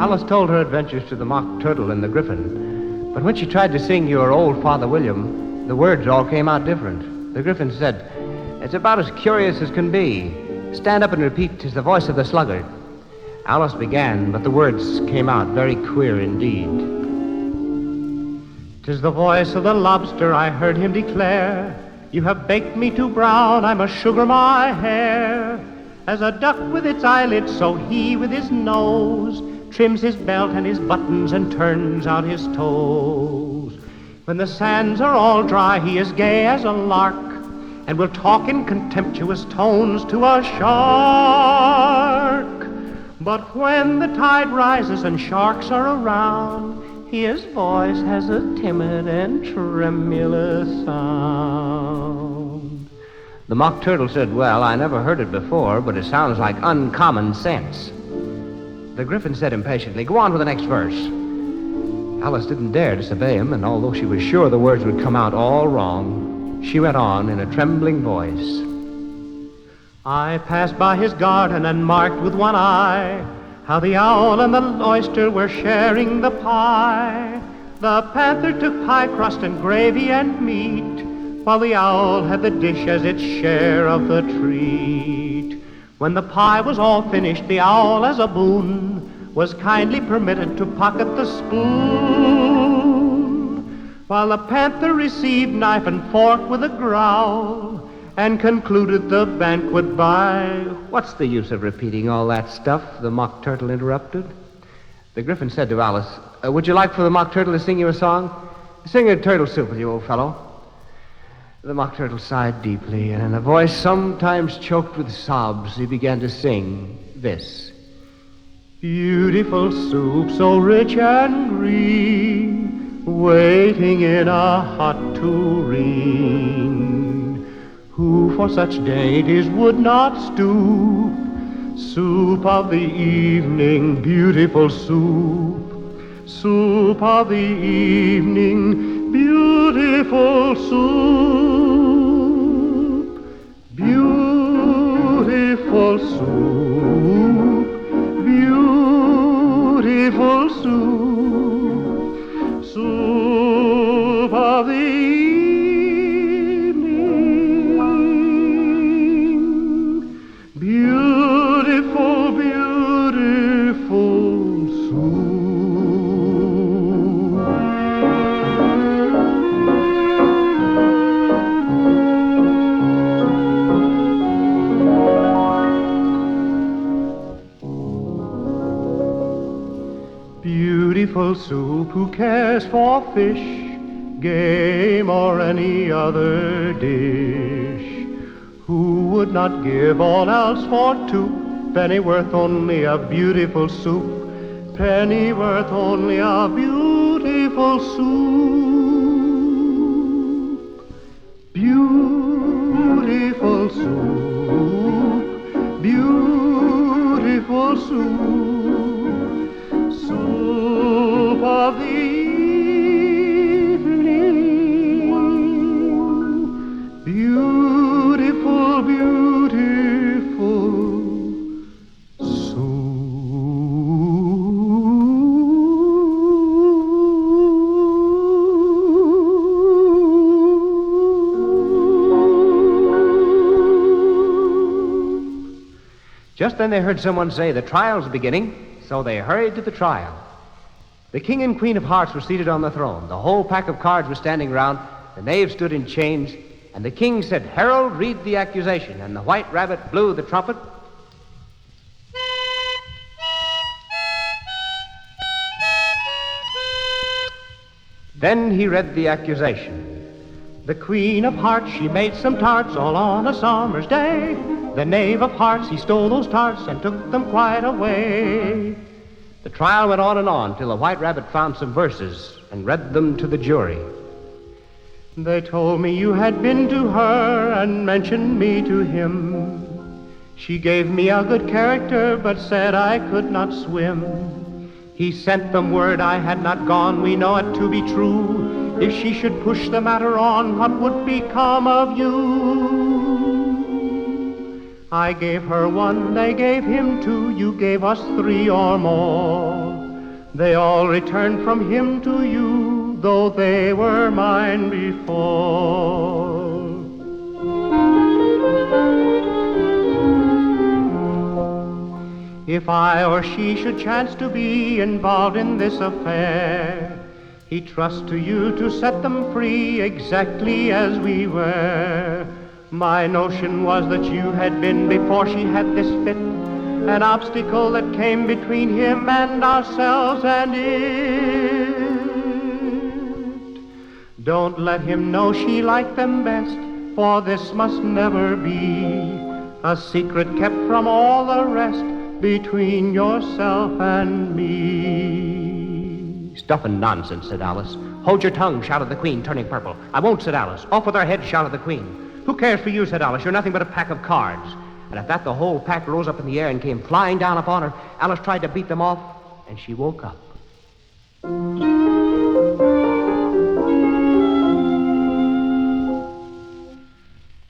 Alice told her adventures to the Mock Turtle and the Gryphon, but when she tried to sing Your Old Father William, the words all came out different. The Gryphon said, It's about as curious as can be. Stand up and repeat, 'Tis the voice of the sluggard. Alice began, but the words came out very queer indeed. 'Tis the voice of the lobster, I heard him declare, You have baked me too brown, I must sugar my hair. As a duck with its eyelids, so he with his nose trims his belt and his buttons and turns out his toes. When the sands are all dry, he is gay as a lark, and will talk in contemptuous tones to a shark. But when the tide rises and sharks are around, his voice has a timid and tremulous sound. The Mock Turtle said, Well, I never heard it before, but it sounds like uncommon sense. The Gryphon said impatiently, Go on with the next verse. Alice didn't dare disobey him, and although she was sure the words would come out all wrong, she went on in a trembling voice. I passed by his garden and marked with one eye how the owl and the oyster were sharing the pie. The panther took pie crust and gravy and meat, while the owl had the dish as its share of the treat. When the pie was all finished, the owl, as a boon, was kindly permitted to pocket the spoon, while the panther received knife and fork with a growl, and concluded the banquet by... What's the use of repeating all that stuff? The Mock Turtle interrupted. The Gryphon said to Alice, Would you like for the Mock Turtle to sing you a song? Sing a turtle soup with you, old fellow. The Mock Turtle sighed deeply, and in a voice sometimes choked with sobs, he began to sing this. Beautiful soup, so rich and green, waiting in a hot tureen. Who for such dainties would not stoop? Soup of the evening, beautiful soup. Soup of the evening, beautiful soup. Beautiful soup. Beautiful soup. Soup of the evening. Beautiful, beautiful soup. Beautiful soup, who cares for fish, game, or any other dish? Who would not give all else for two? Pennyworth only a beautiful soup. Pennyworth only a beautiful soup. Beautiful soup. Beautiful soup. Soup of the evening. Beautiful, beautiful soup. Just then they heard someone say, The trial's beginning. So they hurried to the trial. The king and queen of hearts were seated on the throne. The whole pack of cards was standing round. The knaves stood in chains. And the king said, Herald, read the accusation. And the white rabbit blew the trumpet. Then he read the accusation. The queen of hearts, she made some tarts all on a summer's day. The knave of hearts, he stole those tarts and took them quite away. The trial went on till the white rabbit found some verses and read them to the jury. They told me you had been to her and mentioned me to him. She gave me a good character but said I could not swim. He sent them word I had not gone, we know it to be true. If she should push the matter on, what would become of you? I gave her one, they gave him two, you gave us three or more. They all returned from him to you, though they were mine before. If I or she should chance to be involved in this affair, he trusts to you to set them free exactly as we were. My notion was that you had been, before she had this fit, an obstacle that came between him and ourselves and it. Don't let him know she liked them best, for this must never be a secret kept from all the rest between yourself and me. Stuff and nonsense, said Alice. Hold your tongue, shouted the Queen, turning purple. I won't, said Alice. Off with our heads, shouted the Queen. Who cares for you, said Alice. You're nothing but a pack of cards. And at that, the whole pack rose up in the air and came flying down upon her. Alice tried to beat them off, and she woke up.